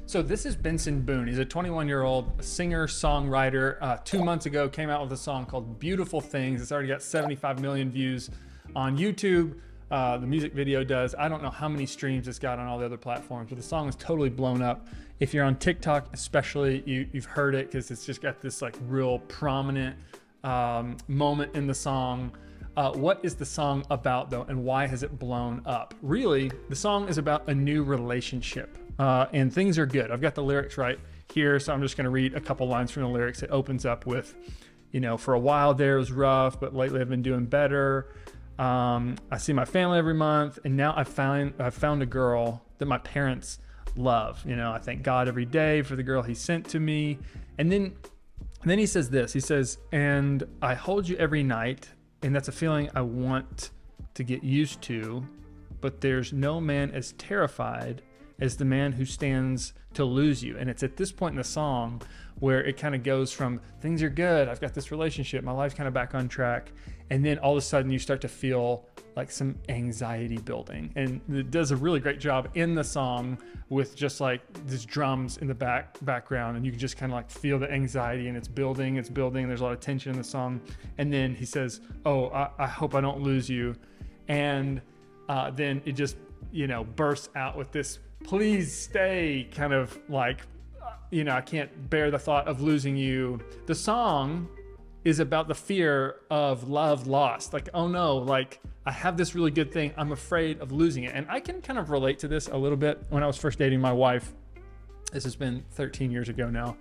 So this is Benson Boone. He's a 21-year-old singer-songwriter. 2 months ago, came out with a song called Beautiful Things. It's already got 75 million views on YouTube. The music video does. I don't know how many streams it's got on all the other platforms, but the song is totally blown up. If you're on TikTok especially, you've heard it because it's just got this like real prominent moment in the song. What is the song about though, and why has it blown up? Really, the song is about a new relationship. And things are good. I've got the lyrics right here, so I'm just going to read a couple lines from the lyrics. It opens up with, for a while there it was rough, but lately I've been doing better. I see my family every month, and now I've found a girl that my parents love. I thank God every day for the girl He sent to me. And then he says this. He says, "And I hold you every night, and that's a feeling I want to get used to, but there's no man as terrified as the man who stands to lose you." And it's at this point in the song where it kind of goes from things are good, I've got this relationship, my life's kind of back on track, and then all of a sudden you start to feel like some anxiety building. And it does a really great job in the song with just like these drums in the background, and you can just kind of like feel the anxiety, and it's building, and there's a lot of tension in the song. And then he says, "Oh, I hope I don't lose you." And then it just bursts out with this "please stay," kind of like, I can't bear the thought of losing you. The song is about the fear of love lost. Like, oh no, like I have this really good thing, I'm afraid of losing it. And I can kind of relate to this a little bit. When I was first dating my wife, this has been 13 years ago now.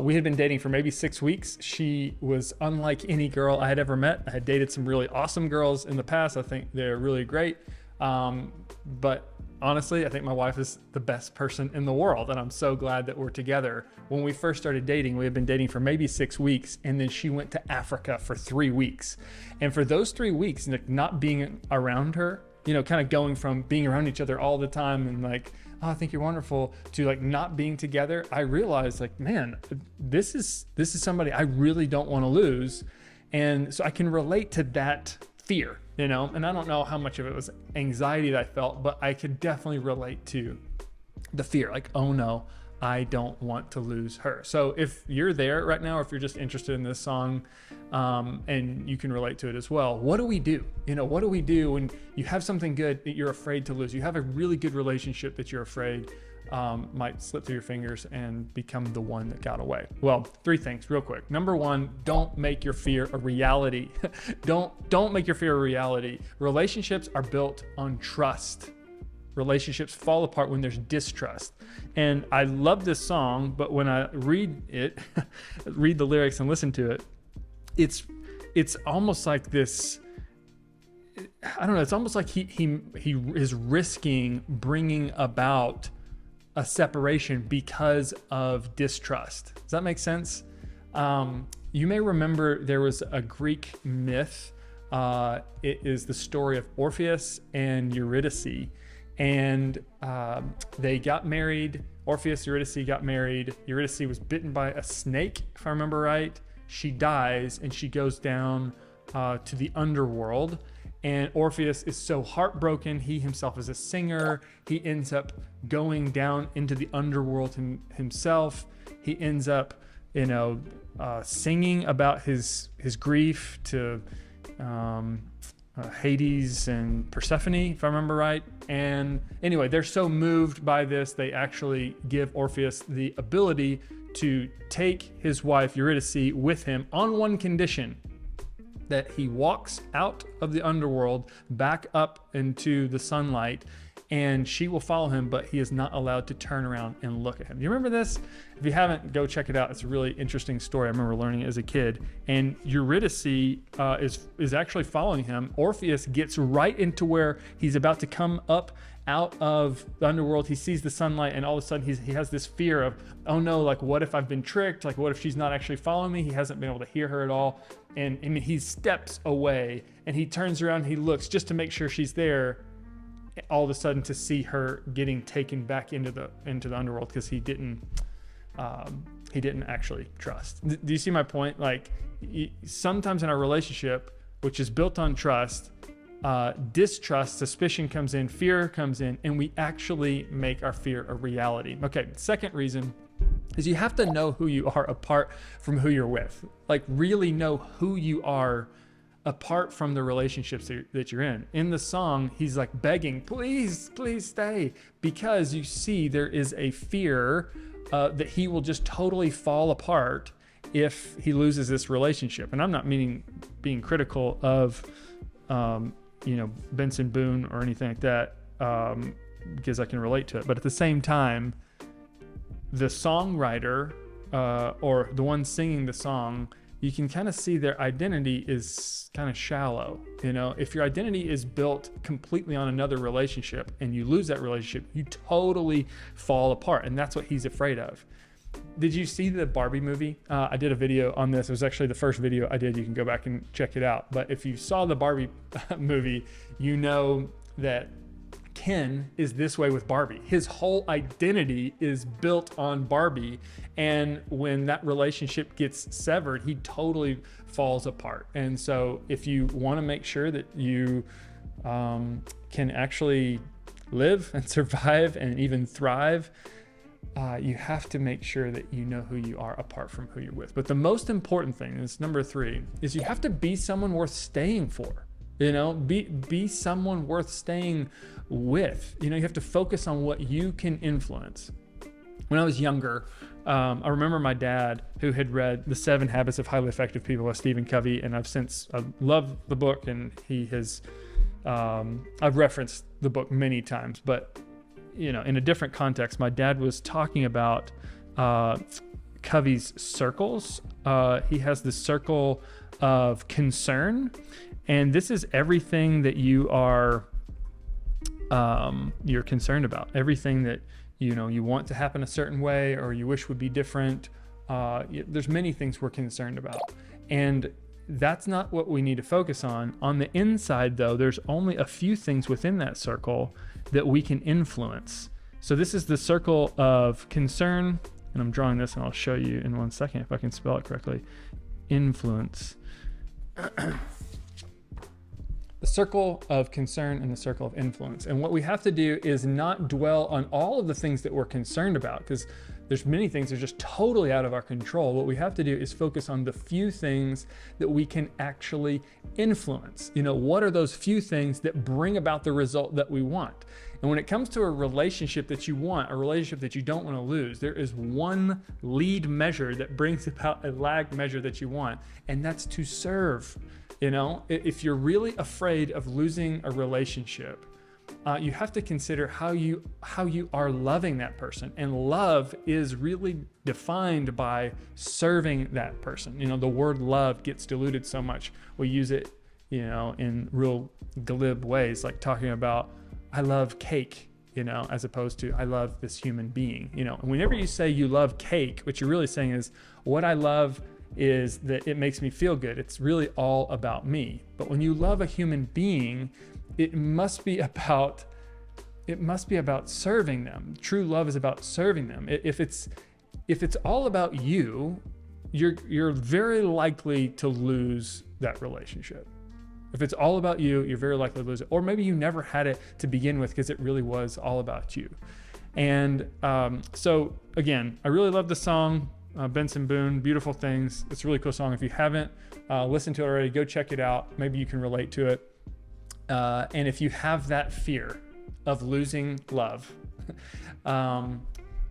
We had been dating for maybe 6 weeks. She was unlike any girl I had ever met. I had dated some really awesome girls in the past. I think they're really great. But honestly, I think my wife is the best person in the world, and I'm so glad that we're together. When we first started dating, we had been dating for maybe 6 weeks, and then she went to Africa for 3 weeks. And for those 3 weeks, not being around her, kind of going from being around each other all the time and like, "Oh, I think you're wonderful," to like not being together, I realized like, man, this is somebody I really don't want to lose. And so I can relate to that fear, and I don't know how much of it was anxiety that I felt, but I could definitely relate to the fear, like, oh no, I don't want to lose her. So if you're there right now, or if you're just interested in this song, and you can relate to it as well, what do we do? What do we do when you have something good that you're afraid to lose? You have a really good relationship that you're afraid might slip through your fingers and become the one that got away. Well, 3 things real quick. Number 1, don't make your fear a reality. Don't make your fear a reality. Relationships are built on trust. Relationships fall apart when there's distrust. And I love this song, but when I read it, read the lyrics and listen to it, it's almost like this, I don't know, it's almost like he is risking bringing about a separation because of distrust. Does that make sense? You may remember there was a Greek myth. It is the story of Orpheus and Eurydice. And they got married. Orpheus, Eurydice got married. Eurydice was bitten by a snake, if I remember right. She dies and she goes down to the underworld. And Orpheus is so heartbroken. He himself is a singer. He ends up going down into the underworld himself. He ends up, singing about his grief to Hades and Persephone, if I remember right. And anyway, they're so moved by this, they actually give Orpheus the ability to take his wife Eurydice with him on one condition: that he walks out of the underworld back up into the sunlight, and she will follow him, but he is not allowed to turn around and look at him. Do you remember this? If you haven't, go check it out. It's a really interesting story. I remember learning it as a kid. And Eurydice is actually following him. Orpheus gets right into where he's about to come up out of the underworld. He sees the sunlight, and all of a sudden he has this fear of, oh no, like what if I've been tricked? Like what if she's not actually following me? He hasn't been able to hear her at all. And I mean, he steps away and he turns around, he looks just to make sure she's there, all of a sudden to see her getting taken back into the underworld because he didn't actually trust. Do you see my point? Like sometimes in our relationship, which is built on trust, distrust, suspicion comes in, fear comes in, and we actually make our fear a reality. Okay, second reason is you have to know who you are apart from who you're with. Like, really know who you are apart from the relationships that you're in. In the song, he's like begging, please, please stay, because you see there is a fear that he will just totally fall apart if he loses this relationship. And I'm not meaning being critical of, Benson Boone or anything like that, because I can relate to it. But at the same time, the songwriter or the one singing the song, you can kind of see their identity is kind of shallow. If your identity is built completely on another relationship and you lose that relationship, you totally fall apart. And that's what he's afraid of. Did you see the Barbie movie? I did a video on this. It was actually the first video I did. You can go back and check it out. But if you saw the Barbie movie, you know that Ken is this way with Barbie. His whole identity is built on Barbie. And when that relationship gets severed, he totally falls apart. And so if you want to make sure that you can actually live and survive and even thrive, you have to make sure that you know who you are apart from who you're with. But the most important thing is number 3 is you have to be someone worth staying for. Be someone worth staying with. You have to focus on what you can influence. When I was younger, I remember my dad, who had read The 7 Habits of Highly Effective People by Stephen Covey, and I love the book, and he has, I've referenced the book many times, but in a different context. My dad was talking about Covey's circles. He has the circle of concern, and this is everything that you are you're concerned about. Everything that you want to happen a certain way or you wish would be different. There's many things we're concerned about, and that's not what we need to focus on. On the inside, though, there's only a few things within that circle that we can influence. So this is the circle of concern, and I'm drawing this, and I'll show you in 1 second if I can spell it correctly. Influence. The circle of concern and the circle of influence. And what we have to do is not dwell on all of the things that we're concerned about, because there's many things that are just totally out of our control. What we have to do is focus on the few things that we can actually influence. What are those few things that bring about the result that we want? And when it comes to a relationship that you want, a relationship that you don't want to lose, there is one lead measure that brings about a lag measure that you want, and that's to serve. If you're really afraid of losing a relationship, you have to consider how you are loving that person. And love is really defined by serving that person. The word love gets diluted so much. We use it, in real glib ways, like talking about, I love cake, as opposed to I love this human being. And whenever you say you love cake, what you're really saying is, what I love is that it makes me feel good. It's really all about me. But when you love a human being, it must be about serving them. True love is about serving them. If it's all about you, you're very likely to lose that relationship. If it's all about you, you're very likely to lose it. Or maybe you never had it to begin with because it really was all about you. And so again, I really love the song. Benson Boone, Beautiful Things. It's a really cool song. If you haven't listened to it already, go check it out. Maybe you can relate to it. And if you have that fear of losing love,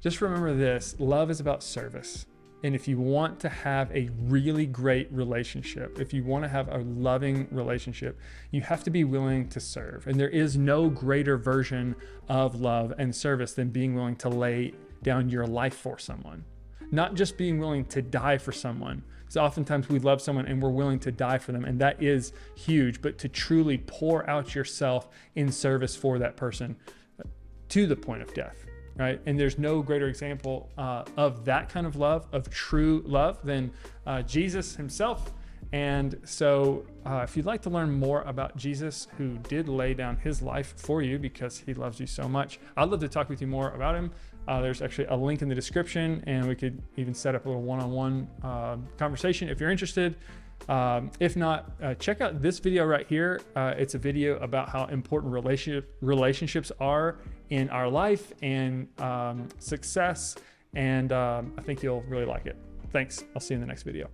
just remember this: love is about service. And if you want to have a really great relationship, if you want to have a loving relationship, you have to be willing to serve. And there is no greater version of love and service than being willing to lay down your life for someone. Not just being willing to die for someone. Because oftentimes we love someone and we're willing to die for them, and that is huge. But to truly pour out yourself in service for that person to the point of death, right? And there's no greater example of that kind of love, of true love, than Jesus himself. And so if you'd like to learn more about Jesus, who did lay down his life for you because he loves you so much, I'd love to talk with you more about him. There's actually a link in the description, and we could even set up a little one-on-one conversation if you're interested. If not, check out this video right here. It's a video about how important relationships are in our life and success. And I think you'll really like it. Thanks. I'll see you in the next video.